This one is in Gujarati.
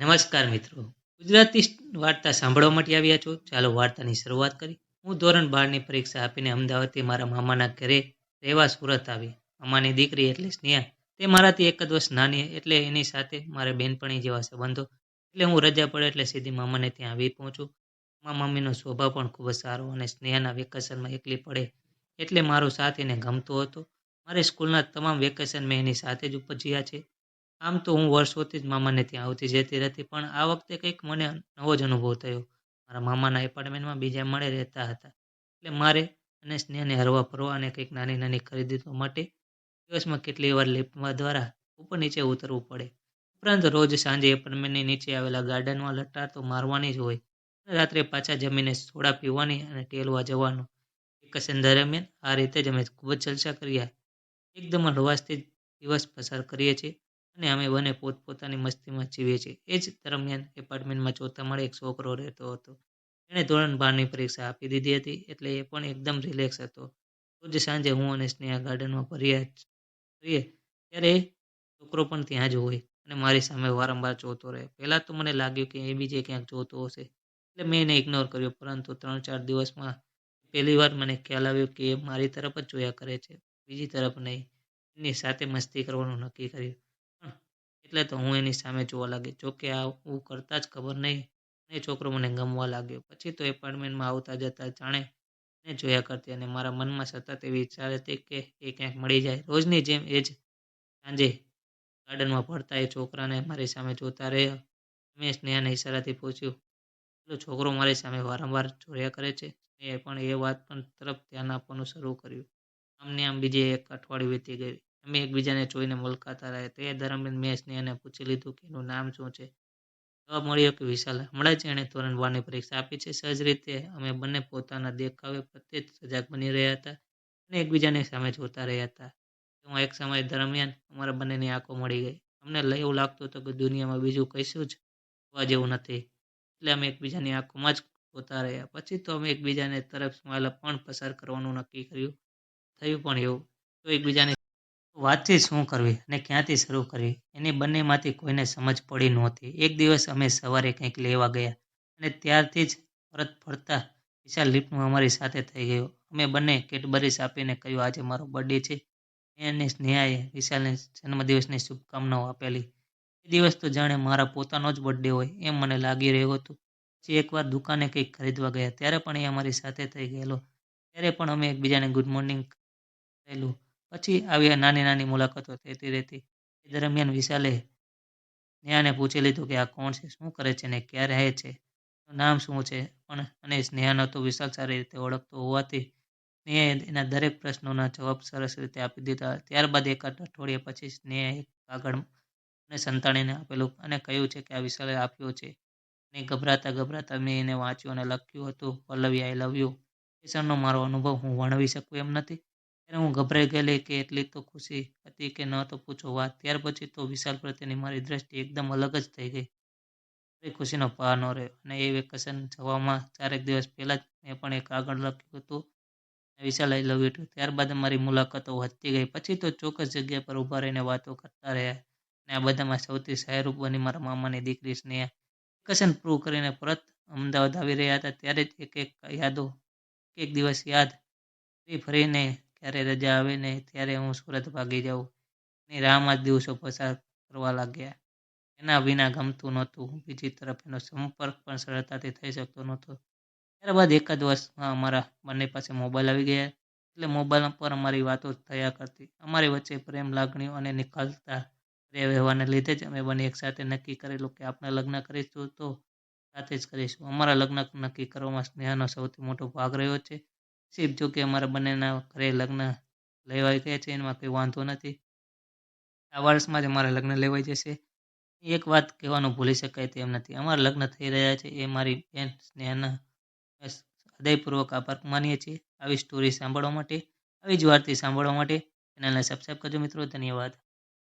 નમસ્કાર મિત્રો. ગુજરાતી વાર્તા સાંભળવા માટે આવ્યા છો? ચાલો વાર્તાની શરૂઆત કરી. હું ધોરણ 12ની પરીક્ષા આપીને અમદાવાદથી મારા મામાના ઘરે રહેવા સુરત આવી. મામાની દીકરી એટલે સ્નેહા તે મારાથી એક જ વર્ષ નાની એટલે એની સાથે મારે બેનપણી જેવા સંબંધો. એટલે હું રજા પડે એટલે સીધી મામાને ત્યાં આવી પહોંચું. મારા મમ્મીનો સ્વભાવ પણ ખૂબ જ સારો અને સ્નેહાના વેકેશનમાં એકલી પડે એટલે મારો સાથ એને ગમતો હતો. મારી સ્કૂલના તમામ વેકેશન મેં એની સાથે જ ઉપજ્યા છે. આમ તો હું વર્ષોથી જ મામાને ત્યાં આવતી જતી રહેતી, પણ આ વખતે કંઈક મને નવો જ અનુભવ થયો. મારા મામાના એપાર્ટમેન્ટમાં બીજા માળે રહેતા હતા, એટલે મારે અને સ્નેહને હરવા ફરવા અને કંઈક નાની નાની ખરીદીઓ માટે દિવસમાં કેટલી વાર લિફ્ટમાં દ્વારા ઉપર નીચે ઉતરવું પડે. ઉપરાંત રોજ સાંજે એપાર્ટમેન્ટની નીચે આવેલા ગાર્ડનમાં લટાર તો મારવાની જ હોય અને રાત્રે પાછા જમીને સોડા પીવાની અને ટેલવા જવાનું. વેકેશન દરમિયાન આ રીતે જ અમે ખૂબ જ જલસા કર્યા. એકદમ હળવાશથી દિવસ પસાર કરીએ છીએ અને અમે બંને પોતપોતાની મસ્તીમાં જીવીએ છીએ. એ જ દરમિયાન એપાર્ટમેન્ટમાં ચોથા માળે એક છોકરો રહેતો હતો. એણે ધોરણ 12ની પરીક્ષા આપી દીધી હતી, એટલે એ પણ એકદમ રિલેક્સ હતો. રોજ સાંજે હું અને સ્નેહા ગાર્ડનમાં ફરીએ ત્યારે એ છોકરો પણ ત્યાં જ હોય અને મારી સામે વારંવાર જોતો રહે. પહેલાં તો મને લાગ્યું કે એ બીજે ક્યાંક જોતો હશે, એટલે મેં એને ઇગ્નોર કર્યો, પરંતુ 3-4 દિવસમાં પહેલીવાર મને ખ્યાલ આવ્યો કે એ મારી તરફ જ જોયા કરે છે, બીજી તરફ નહીં. એની સાથે મસ્તી કરવાનું નક્કી કર્યું, પણ એટલે તો હું એની સામે જોવા લાગી. જોકે આવું કરતાં જ ખબર નહીં એ છોકરો મને ગમવા લાગ્યો. પછી તો એપાર્ટમેન્ટમાં આવતા જતા જાણે એને જોયા કરતી અને મારા મનમાં સતત એવી ઈચ્છા હતી કે એ ક્યાંક મળી જાય. રોજની જેમ એ જ સાંજે ગાર્ડનમાં ફરતા એ છોકરાને મારી સામે જોતા રહ્યા. મેં સ્નેહાને ઈશારાથી પૂછ્યું, પેલો છોકરો મારી સામે વારંવાર જોયા કરે છે? સ્નેહાએ પણ એ વાત તરફ ધ્યાન આપવાનું શરૂ કર્યું. આમને આમ બીજે એક અઠવાડિયું વીતી ગયું. અમે એકબીજાને જોઈને મુલાકાતા રહ્યા. તે દરમિયાન મેં સ્નેહાને પૂછી લીધું કે એનું નામ શું છે. જવાબ મળ્યો કે વિશાલ. હમણાં જ એણે ધોરણ 12ની પરીક્ષા આપી છે. સહજ રીતે અમે બંને પોતાના દેખાવે પ્રત્યે જ સજાગ બની રહ્યા હતા અને એકબીજાની સામે જોતા રહ્યા હતા. તેમાં એક સમય દરમિયાન અમારા બંનેની આંખો મળી ગઈ. અમને એવું લાગતું હતું કે દુનિયામાં બીજું કશું જ જોવા જેવું નથી, એટલે અમે એકબીજાની આંખોમાં જ જોતા રહ્યા. પછી તો અમે એકબીજાને તરફ સ્માઇલ પણ પસાર કરવાનું નક્કી કર્યું. થયું પણ એવું. તો એકબીજાની વાતચીત શું કરવી અને ક્યાંથી શરૂ કરવી એની બંનેમાંથી કોઈને સમજ પડી નહોતી. એક દિવસ અમે સવારે કંઈક લેવા ગયા અને ત્યારથી જ પરત ફરતા વિશાલ લિફ્ટમાં અમારી સાથે થઈ ગયો. અમે બંને કેડબરીઝ આપીને કહ્યું, આજે મારો બર્થડે છે. મેં અને સ્નેહાએ વિશાલને જન્મદિવસની શુભકામનાઓ આપેલી. એ દિવસ તો જાણે મારા પોતાનો જ બર્થડે હોય એમ મને લાગી રહ્યું હતું. પછી એકવાર દુકાને કંઈક ખરીદવા ગયા ત્યારે પણ એ અમારી સાથે થઈ ગયેલો. ત્યારે પણ અમે એકબીજાને ગુડ મોર્નિંગ કહેલું. પછી આવી નાની નાની મુલાકાતો થતી રહેતી. એ દરમિયાન વિશાલે સ્નેહાને પૂછી લીધું કે આ કોણ છે, શું કરે છે ને ક્યાં રહે છે, એનું નામ શું છે. પણ અને સ્નેહાનો તો વિશાલ સારી રીતે ઓળખતો હોવાથી સ્નેહાએ એના દરેક પ્રશ્નોના જવાબ સરસ રીતે આપી દીધા. ત્યારબાદ એકાદ અઠવાડિયા પછી સ્નેહાએ એક કાગળ મને સંતાડીને આપેલું અને કહ્યું છે કે આ વિશાલે આપ્યો છે. અને ગભરાતા ગભરાતા મેં એને વાંચ્યું અને લખ્યું હતું, પલ્લવી આઈ લવ યુ. એ ક્ષણનો મારો અનુભવ હું વર્ણવી શકું એમ નથી. ત્યારે હું ગભરાઈ ગયેલી કે એટલી તો ખુશી હતી કે ન તો પૂછો વાત. ત્યાર પછી તો વિશાલ પ્રત્યેની મારી દ્રષ્ટિ એકદમ અલગ જ થઈ ગઈ. મારી ખુશીનો પાર ન રહ્યો અને એ વેકેશન જવામાં 4 દિવસ પહેલાં જ મેં પણ એક કાગળ લખ્યું હતું, વિશાલ આઈ લવ યુ ટુ. ત્યારબાદ અમારી મુલાકાતો વધતી ગઈ. પછી તો ચોક્કસ જગ્યા પર ઊભા રહીને વાતો કરતા રહ્યા અને આ બધામાં સૌથી સહાયરૂપ બની મારા મામાની દીકરી સ્નેહા. વેકેશન પૂરું કરીને પરત અમદાવાદ આવી રહ્યા હતા ત્યારે જ એક એક દિવસ યાદ ફરીને ક્યારે રજા આવે ને ત્યારે હું સુરત ભાગી જાઉં. એની રાહમાં જ દિવસો પસાર કરવા લાગ્યા. એના વિના ગમતું નહોતું. બીજી તરફ એનો સંપર્ક પણ સરળતાથી થઈ શકતો નહોતો. ત્યારબાદ એકાદ વર્ષમાં અમારા બંને પાસે મોબાઈલ આવી ગયા, એટલે મોબાઈલ પર અમારી વાતો થયા કરતી. અમારી વચ્ચે પ્રેમ લાગણીઓ અને નિખાલતા વ્યવહારને લીધે જ અમે બંને એકસાથે નક્કી કરેલું કે આપણે લગ્ન કરીશું તો સાથે જ કરીશું. અમારા લગ્ન નક્કી કરવામાં સ્નેહાનો સૌથી મોટો ભાગ રહ્યો છે. જો કે અમારા બંનેના ઘરે લગ્ન લેવાઈ ગયા છે, એમાં કંઈ વાંધો નથી. આ વર્ષમાં જ અમારા લગ્ન લેવાઈ જશે. એક વાત કહેવાનું ભૂલી શકાય તેમ નથી, અમારા લગ્ન થઈ રહ્યા છે એ મારી બેન સ્નેહાના હૃદયપૂર્વક આભાર માનીએ છીએ. આવી સ્ટોરી સાંભળવા માટે, આવી જ વાર્તા સાંભળવા માટે ચેનલને સબસ્ક્રાઈબ કરજો મિત્રો. ધન્યવાદ.